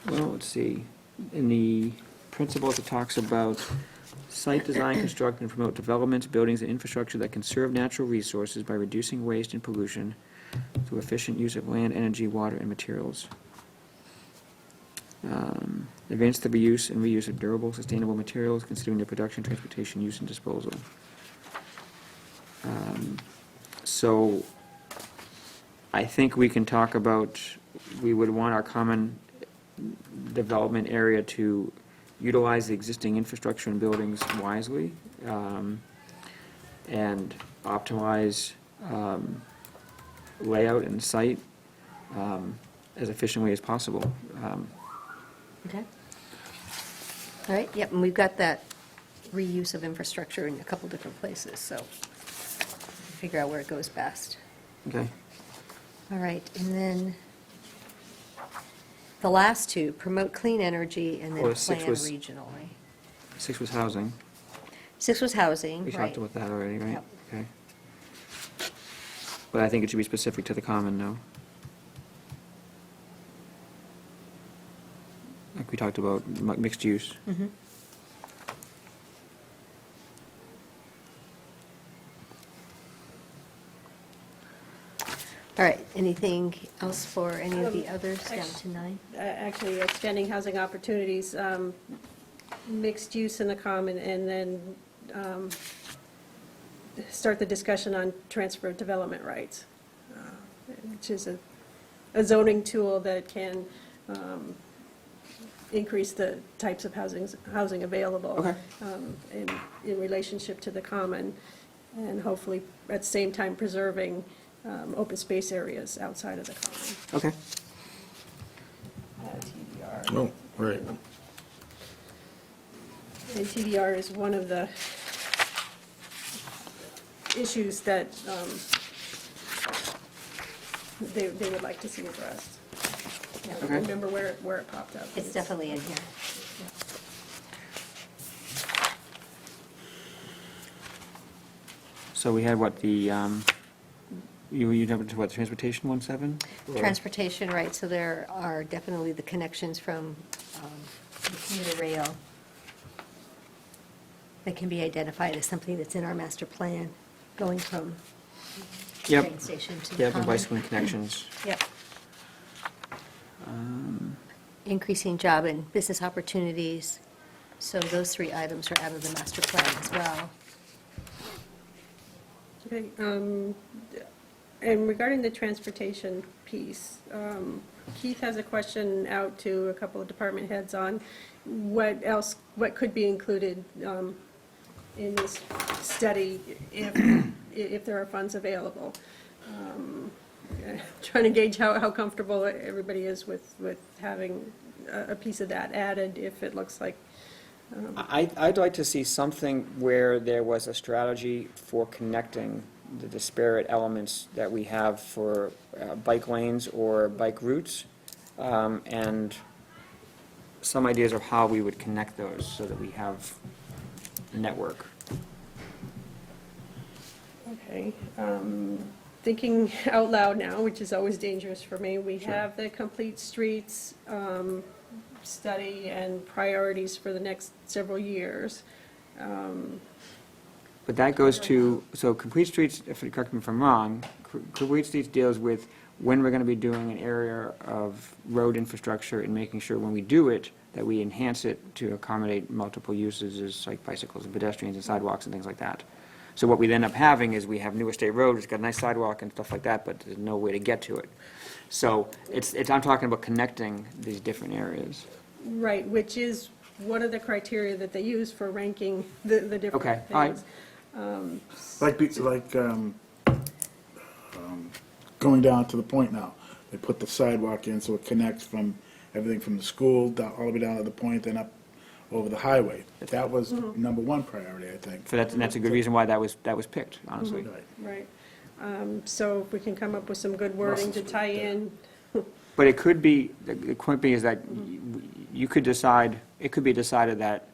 Well, let's see, in the principles, it talks about site design, construct, and promote developments, buildings, and infrastructure that conserve natural resources by reducing waste and pollution through efficient use of land, energy, water, and materials. Advance the reuse and reuse of durable, sustainable materials, considering their production, transportation, use, and disposal. So, I think we can talk about, we would want our common development area to utilize the existing infrastructure and buildings wisely, and optimize layout and site as efficiently as possible. Okay. All right, yep, and we've got that reuse of infrastructure in a couple different places, so figure out where it goes best. Okay? All right, and then the last two, promote clean energy and then Well, six plan was- regionally. 6 was housing. 6 was housing, We right. talked about that already, right? Yep. Okay. But I think it should be specific to the common now. Like we talked about, mixed use. Mhm. All right, anything else for any of the others down to 9? Actually, expanding housing opportunities, mixed use in the common, and then start the discussion on transfer of development rights, which is a zoning tool that can increase the types of housing available. Okay. In relationship to the common, and hopefully at the same time preserving open space areas outside of the common. Okay. TDR. Oh, right. And TDR is one of the issues that they would like to see addressed. I don't Okay. remember where it popped up. It's definitely in here. So we had what, the, you jumped to what, transportation 1.7? Or- Transportation, right, so there are definitely the connections from the commuter rail that can be identified as something that's in our master plan, going from the Yep. train station to the Yep, and common. bicycling connections. Yep. Increasing job and business opportunities, so those 3 items are out of the master plan as well. Okay, and regarding the transportation piece, Keith has a question out to a couple of department heads on what could be included in this study if there are funds available. Trying to gauge how comfortable everybody is with having a piece of that added, if it looks like, I'd like to see something where there was a strategy for connecting the disparate elements that we have for bike lanes or bike routes, and some ideas of how we would connect those so that we have a network. okay. Thinking out loud now, which is always dangerous for me, we Sure. have the complete streets study and priorities for the next several years. But that goes to, so Complete Streets, if you correct me if I'm wrong, Complete Streets deals with when we're going to be doing an area of road infrastructure and making sure when we do it, that we enhance it to accommodate multiple uses like bicycles and pedestrians and sidewalks and things like that. So what we end up having is we have New Estate Road, it's got a nice sidewalk and stuff like that, but there's no way to get to it. So I'm talking about connecting these different areas. Right, which is one of the criteria that they use for ranking the different Okay, all right. things. Going down to the point now, they put the sidewalk in so it connects from everything from the school down, all the way down to the point, then up over the highway. That was number 1 priority, I think. So and that's a good reason why that was picked, honestly. Right. Right. So if we can come up with some good wording to tie in, But it could be, the point being is that you could decide, it could be decided that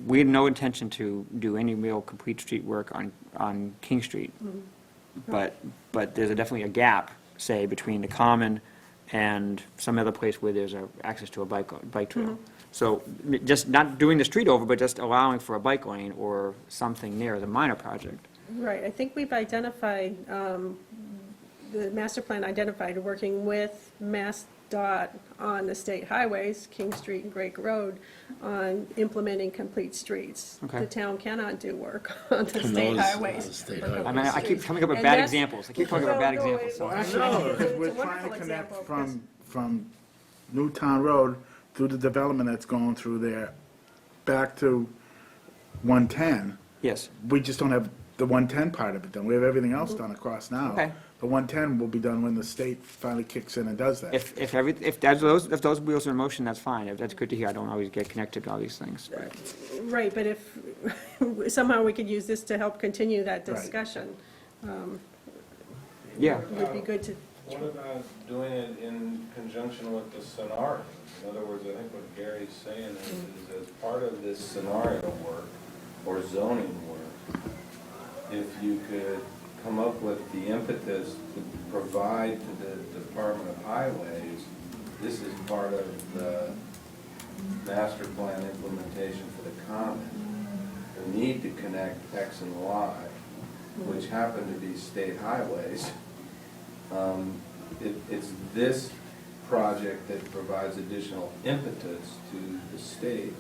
we had no intention to do any real complete street work on King Street. But there's definitely a gap, say, between the common and some other place where there's access to a bike trail. So just not doing the street over, but just allowing for a bike lane or something near as a minor project. right, I think we've identified, the master plan identified working with MassDOT on the state highways, King Street and Drake Road, on implementing complete streets. Okay. The town cannot do work on the state those- highways. on the state for highways. I mean, I keep streets. coming up with And bad that's- examples. I keep coming up with bad Well, no, examples. so- Well, It's actually, a because we're wonderful trying to connect example, from Newtown Road through the development that's going through there back to 110, Yes. we just don't have the 110 part of it done. We have everything else done across now. Okay. The 110 will be done when the state finally kicks in and does that. If those wheels are in motion, that's fine. That's good to hear. I don't always get connected to all these things. Right, but if somehow we could use this to help continue that Right. discussion, Yeah. it would be good to, What about doing it in conjunction with the scenario? In other words, I think what Gary's saying is as part of this scenario work or zoning work, if you could come up with the impetus to provide to the Department of Highways, this is part of the master plan implementation for the common. The need to connect X and Y, which happen to be state highways. It's this project that provides additional impetus to the state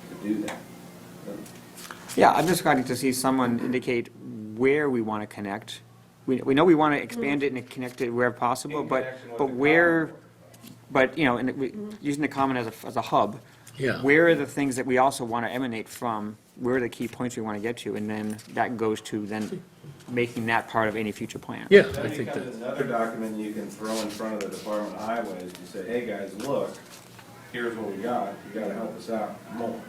to do that. Yeah, I'm just starting to see someone indicate where we want to connect. We know we want to expand it and connect it wherever possible, In but, connection with but the where, common. but, you know, using the common as a hub. Yeah. Where are the things that we also want to emanate from? Where are the key points we want to get to? And then that goes to then making that part of any future plan. Yeah, I Then think becomes that, another document you can throw in front of the Department of Highways to say, hey, guys, look, here's what we got, you gotta help us out more.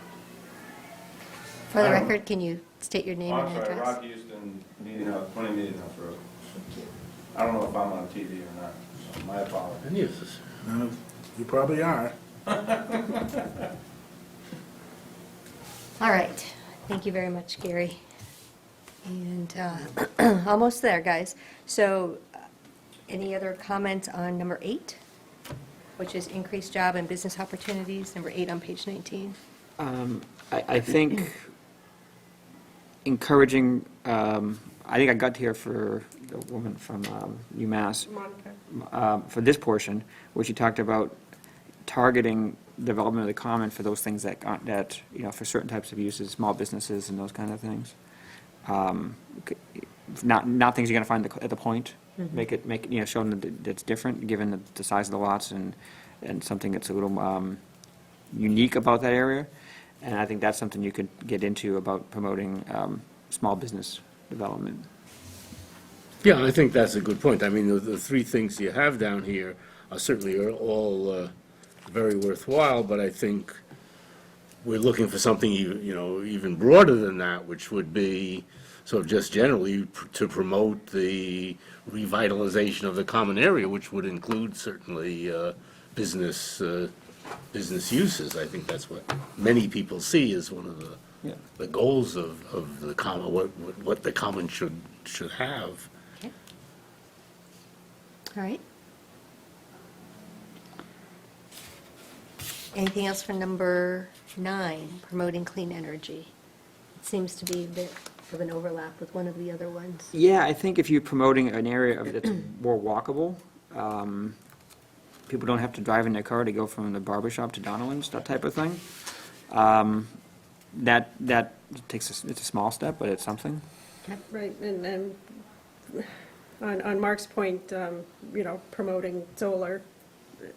For the record, can you state your name Oh, I'm and sorry, address? Rock Houston, Meeting House, 20 Meeting House Road. I don't know if I'm on TV or not, so my apologies. any of this. You probably are. All right, thank you very much, Gary. And almost there, guys. So any other comments on number 8, which is increased job and business opportunities, number 8 on page 19? I think encouraging, I think I got here for the woman from UMass, Monica. for this portion, where she talked about targeting development of the common for those things that, that, you know, for certain types of uses, small businesses and those kind of things. Not things you're gonna find at the point. Make it, you know, show them that it's different, given the size of the lots and something that's a little unique about that area. And I think that's something you could get into about promoting small business development. Yeah, I think that's a good point. I mean, the three things you have down here are certainly all very worthwhile, but I think we're looking for something, you know, even broader than that, which would be sort of just generally to promote the revitalization of the common area, which would include certainly business uses. I think that's what many people see as one of Yeah. the goals of the common, what the common should have. Okay. All right. Anything else for number 9, promoting clean energy? It seems to be a bit of an overlap with one of the other ones. Yeah, I think if you're promoting an area that's more walkable, people don't have to drive in their car to go from the barber shop to Donovan's, that type of thing. That takes, it's a small step, but it's something. Right, and on Mark's point, you know, promoting solar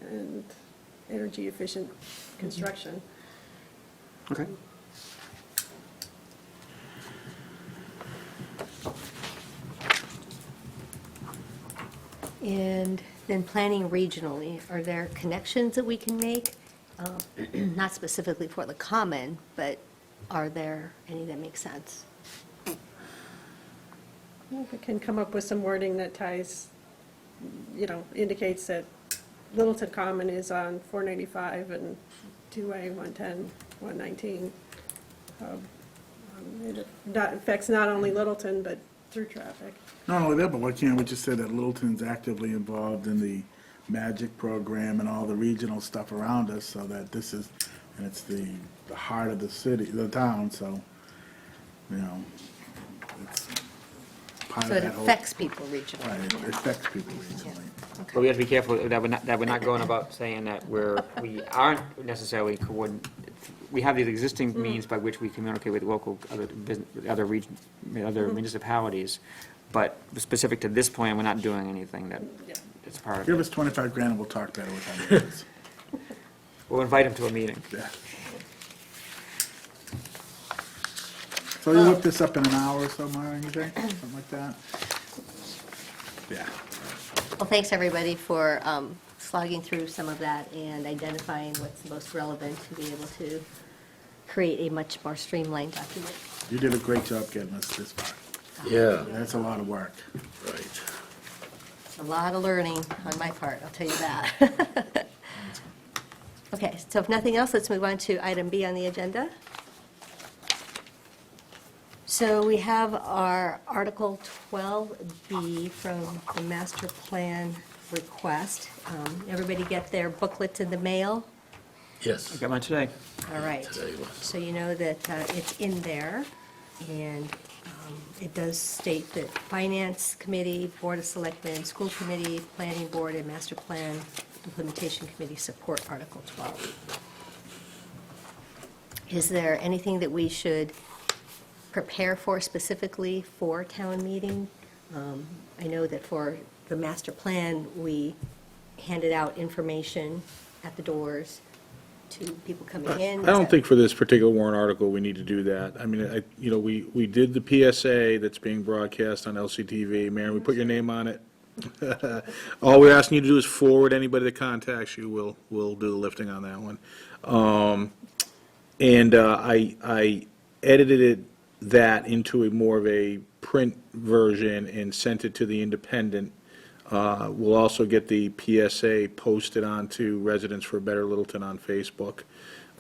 and energy efficient construction. Okay. And then planning regionally, are there connections that we can make? Not specifically for the common, but are there any that make sense? We can come up with some wording that ties, you know, indicates that Littleton Common is on 495 and 2A, 110, 119. It affects not only Littleton, but through traffic. Not only that, but why can't we just say that Littleton's actively involved in the MAGIC program and all the regional stuff around us, so that this is, and it's the heart of the city, the town, so, you know, it's part So of it that whole. affects people regionally. Right, it affects people regionally. But we have to be careful that we're not going about saying that we aren't necessarily we have these existing means by which we communicate with local, other business, other region, other municipalities, but specific to this plan, we're not doing anything that Yeah. it's part of Give it. us 25 grand and we'll talk better with our neighbors. We'll invite them to a meeting. Yeah. So you whip this up in an hour or so, Mara, you think? Something like that? Yeah. Well, thanks, everybody, for slogging through some of that and identifying what's most relevant to be able to create a much more streamlined document. You did a great job getting us this far. Yeah, That's a lot of work. right. A lot of learning on my part, I'll tell you that. Okay, so if nothing else, let's move on to item B on the agenda. So we have our Article 12B from the master plan request. Everybody get their booklets in the mail? Yes. Got mine today. All right. Today was. So you know that it's in there, and it does state that Finance Committee, Board of Selectmen, School Committee, Planning Board, and Master Plan Implementation Committee support Article 12. Is there anything that we should prepare for specifically for town meeting? I know that for the master plan, we handed out information at the doors to people coming in. I don't think for this particular warrant article, we need to do that. I mean, we did the PSA that's being broadcast on LCTV. Mary, we put your name on it. All we're asking you to do is forward anybody that contacts you. We'll do the lifting on that one. I edited that into a more of a print version and sent it to the Independent. We'll also get the PSA posted onto Residents for Better Littleton on Facebook.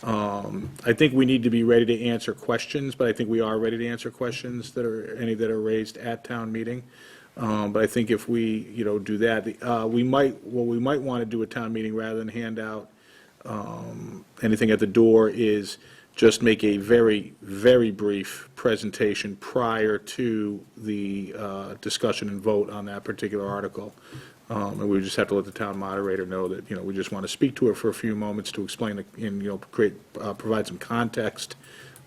I think we need to be ready to answer questions, but I think we are ready to answer questions that are raised at town meeting. But I think if we, do that, we might want to do a town meeting rather than hand out anything at the door, is just make a very, very brief presentation prior to the discussion and vote on that particular article. And we just have to let the town moderator know that, we just want to speak to her for a few moments to explain and, provide some context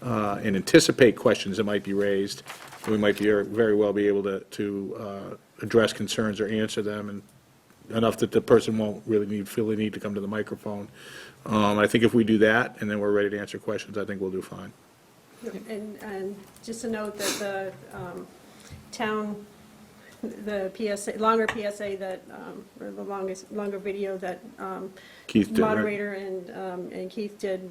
and anticipate questions that might be raised. We might be very well be able to address concerns or answer them, and enough that the person won't really feel the need to come to the microphone. I think if we do that, and then we're ready to answer questions, I think we'll do fine. And just a note that the town, the PSA, longer PSA that, or the longer video that Keith did, right? moderator and Keith did,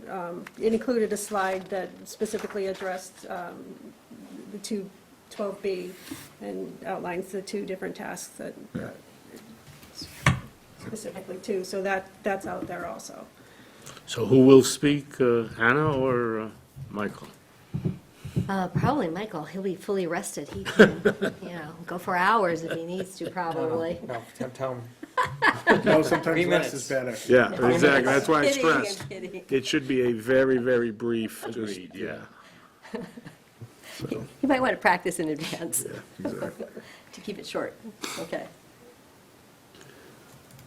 it included a slide that specifically addressed the 212B and outlines the two different tasks that specifically too. So that's out there also. So who will speak, Anna or Michael? Probably Michael. He'll be fully rested. He can, go for hours if he needs to, probably. No, tell him. No, sometimes 3 minutes is minutes. better. Yeah, exactly, that's why I Kidding, I'm stressed. kidding. It should be a very, very brief, just, Agreed, yeah. You might want to practice in advance Exactly. to keep it short. Okay.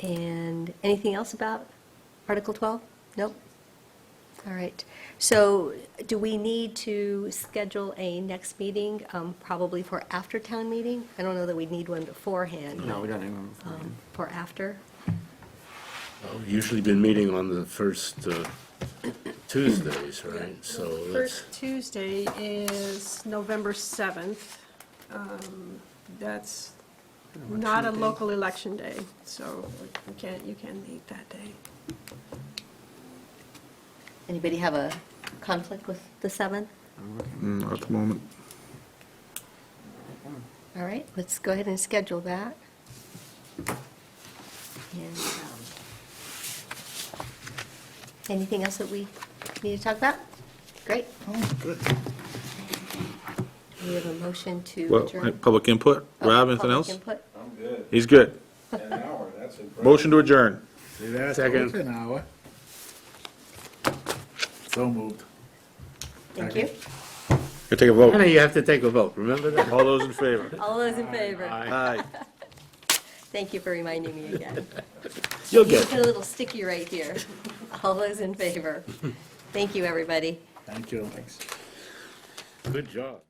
And anything else about Article 12? Nope. All right. So do we need to schedule a next meeting, probably for after town meeting? I don't know that we need one beforehand. No, we don't need one. For after? We've usually been meeting on the first Tuesdays, right? So let's, First Tuesday is November 7th. That's not a local election day, so you can meet that day. Anybody have a conflict with the 7th? Not at the moment. All right, let's go ahead and schedule that. And anything else that we need to talk about? Great. Oh, good. We have a motion to Well, adjourn. public input? Oh, Rob, anything public else? input? I'm good. He's good. An hour, that's impressive. Motion to adjourn. See, that's Second. an hour. So moved. Thank you. Gonna take a vote. Anna, you have to take a vote, remember that? All those in favor? All those in favor? Aye. Thank you for reminding me again. You'll get it. Put a little sticky right here. All those in favor? Thank you, everybody. Thank you. Good job.